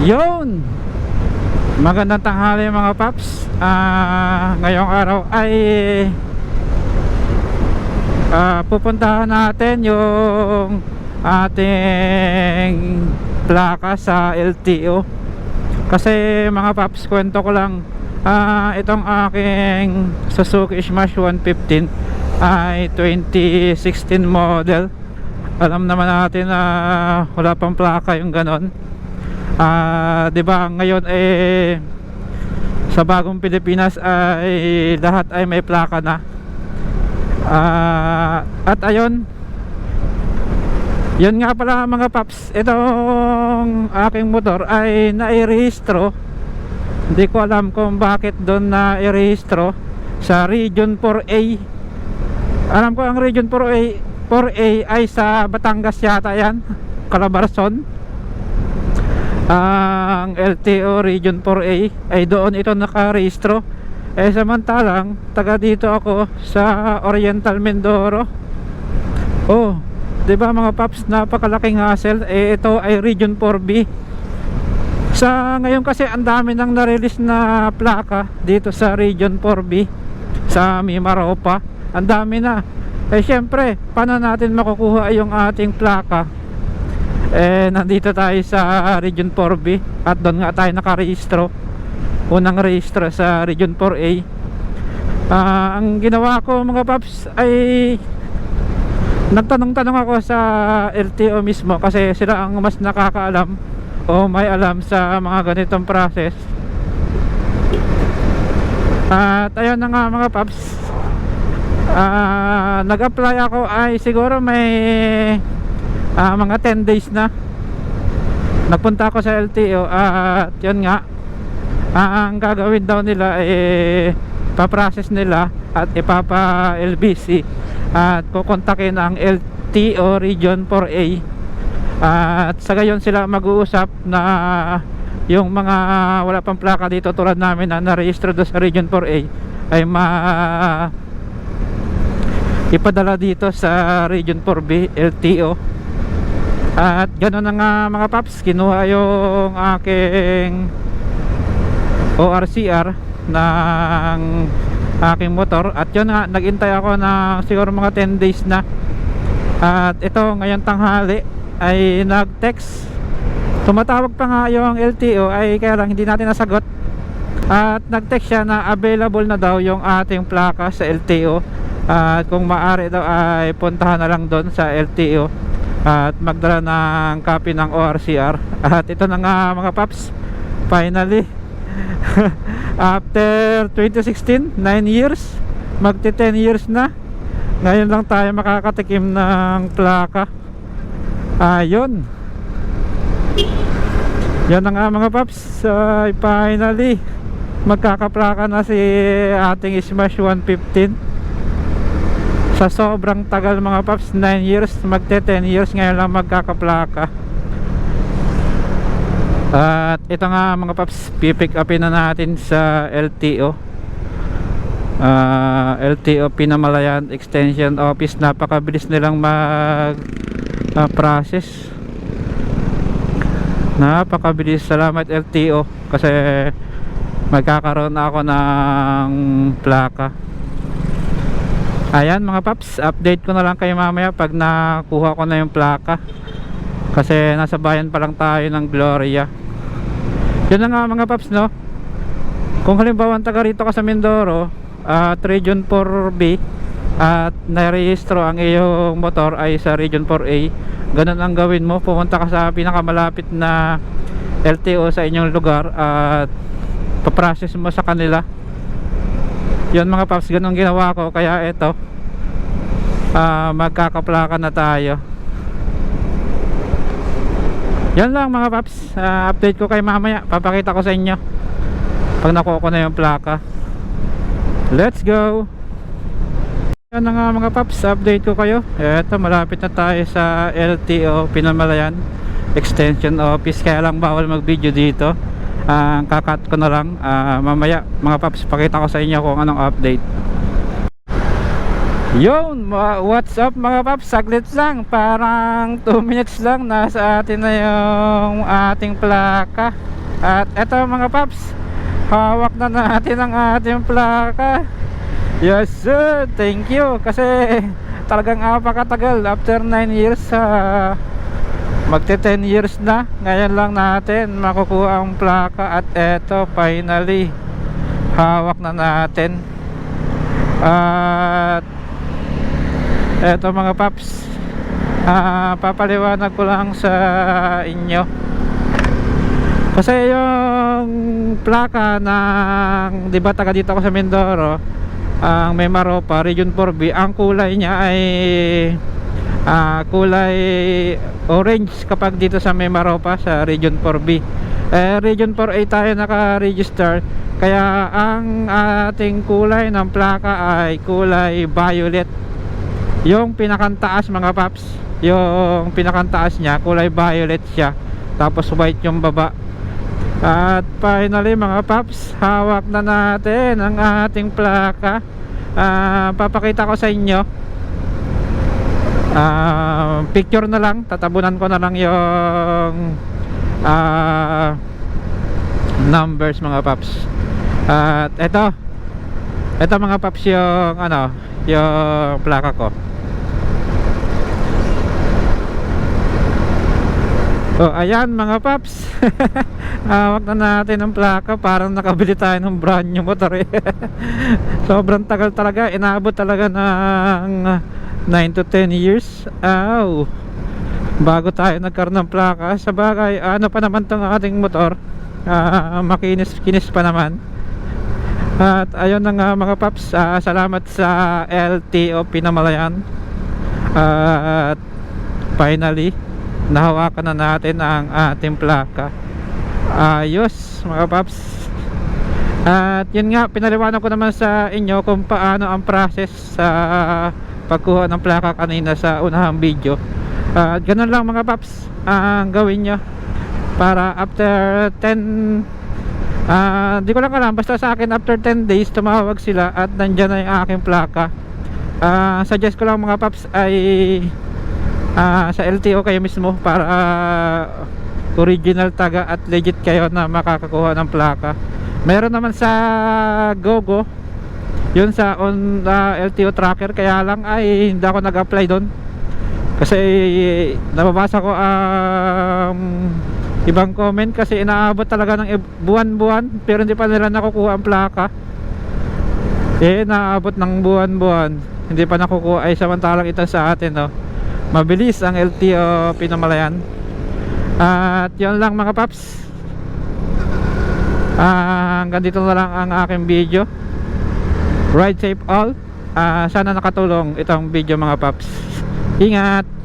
Yun! Magandang tanghali mga paps. Ngayong araw ay pupuntahan natin yung ating plaka sa LTO. Kasi mga paps, kwento ko lang, itong aking Suzuki Smash 115 ay 2016 model. Alam naman natin na wala pang plaka yung ganon. Diba ngayon sa bagong Pilipinas ay lahat ay may plaka na. At ayun, yun nga pala mga paps, itong aking motor ay nairehistro. Hindi ko alam kung bakit doon nairehistro sa Region 4A. Alam ko ang Region 4A ay sa Batangas yata yan, Calabarzon. Ang LTO Region 4A ay doon ito nakarehistro. Samantalang taga dito ako sa Oriental Mindoro. Oh, 'di ba mga paps, napakalaking hassle. Ito ay Region 4B. Sa ngayon kasi ang dami nang na-release na plaka dito sa Region 4B sa Mimaropa. Ang dami na. Syempre, paano natin makukuha yung ating plaka? Nandito tayo sa Region 4B at doon nga tayo nakarehistro. Unang rehistro sa Region 4A. Ang ginawa ko mga paps ay nagtanong-tanong ako sa LTO mismo, kasi sila ang mas nakakaalam o may alam sa mga ganitong process. At ayun na nga mga paps, nag-apply ako ay siguro may mga 10 days na. Nagpunta ako sa LTO at yun nga, ang gagawin daw nila paprocess nila at ipapa-LBC at kukontakin ang LTO Region 4A, at sa gayon sila mag-uusap na yung mga wala pang plaka dito tulad namin na narehistro doon sa Region 4A ay ipadala dito sa Region 4B LTO. At gano'n na nga mga paps, kinuha yung aking ORCR ng aking motor. At yun nga, naghintay ako na siguro mga 10 days na. At ito ngayon tanghali ay nag-text. Tumatawag pa nga yung LTO, ay kaya lang hindi natin nasagot. At nag-text siya na available na daw yung ating plaka sa LTO. At kung maaari daw ay puntahan na lang doon sa LTO at magdala ng copy ng ORCR. At ito na nga mga paps, finally after 2016, 9 years, magti 10 years na, ngayon lang tayo makakatikim ng plaka. Ayun, yan na nga mga paps, finally magkakaplaka na si ating Smash 115. Sa sobrang tagal mga paps, 9 years, magte 10 years, ngayon lang magkakaplaka. At ito nga mga paps, pipick upin na natin sa LTO, LTO Pinamalayan Extension Office. Napakabilis nilang mag process, napakabilis. Salamat LTO, kasi magkakaroon na ako ng plaka. Ayan mga paps, update ko na lang kayo mamaya pag nakuha ko na yung plaka, kasi nasa bayan pa lang tayo ng Gloria. Yun na nga mga paps, no? Kung halimbawa taga rito ka sa Mindoro at Region 4B at narehistro ang iyong motor ay sa Region 4A, ganun ang gawin mo, pumunta ka sa pinakamalapit na LTO sa inyong lugar at paprocess mo sa kanila. Yun mga paps, ganun ginawa ko, kaya eto, magkakaplaka na tayo. Yan lang mga paps, update ko kayo mamaya, papakita ko sa inyo pag nakuha ko na yung plaka. Let's go. Yan na nga mga paps, update ko kayo. Eto, malapit na tayo sa LTO Pinamalayan Extension Office, kaya lang bawal mag video dito. Kakat ko na lang, mamaya mga paps, pakita ko sa inyo kung anong update. Yun, what's up mga paps, saglit lang, parang 2 minutes lang nasa atin na yung ating plaka. At eto mga paps, hawak na natin ang ating plaka. Yes sir, thank you, kasi talagang apakatagal, after 9 years, magte 10 years na, ngayon lang natin makukuha ang plaka. At eto, finally hawak na natin. At eto mga paps, papaliwanag ko lang sa inyo, kasi yung plaka ng, di ba taga dito ako sa Mindoro, ang Mimaropa Region 4B, ang kulay niya ay kulay orange kapag dito sa Mimaropa sa Region 4B. Region 4A tayo naka-register, kaya ang ating kulay ng plaka ay kulay violet. Yung pinakantaas mga paps, yung pinakantaas niya kulay violet siya, tapos white yung baba. At finally mga paps, hawak na natin ang ating plaka. Papakita ko sa inyo, picture na lang, tatabunan ko na lang yung numbers mga paps. At eto mga paps, yung yung plaka ko. Oh, ayan mga paps. Hawak na natin ang plaka, parang nakabili tayo ng brand new motor eh. Sobrang tagal talaga, inaabot talaga ng 9 to 10 years bago tayo nagkaroon ng plaka. Sa bagay, ano pa naman tong ating motor, makinis-kinis pa naman. At ayun na nga mga paps, salamat sa LTO Pinamalayan. At finally nahawakan na natin ang ating plaka. Ayos mga paps. At yun nga, pinaliwanag ko naman sa inyo kung paano ang process sa pagkuha ng plaka kanina sa unahang video. At ganun lang mga paps ang gawin nyo para after 10, di ko lang alam, basta sa akin after 10 days tumawag sila at nandyan na yung aking plaka. Suggest ko lang mga paps ay sa LTO kayo mismo para original taga at legit kayo na makakakuha ng plaka. Meron naman sa GoGo, yun sa LTO tracker, kaya lang ay hindi ako nag-apply doon kasi nababasa ko ibang comment, kasi inaabot talaga ng buwan-buwan pero hindi pa nila nakukuha ang plaka. Naabot ng buwan-buwan hindi pa nakukuha, ay samantalang ito sa atin, no, mabilis ang LTO Pinamalayan. At yun lang mga paps, hanggang dito na lang ang aking video. Ride safe all. Sana nakatulong itong video mga paps. Ingat.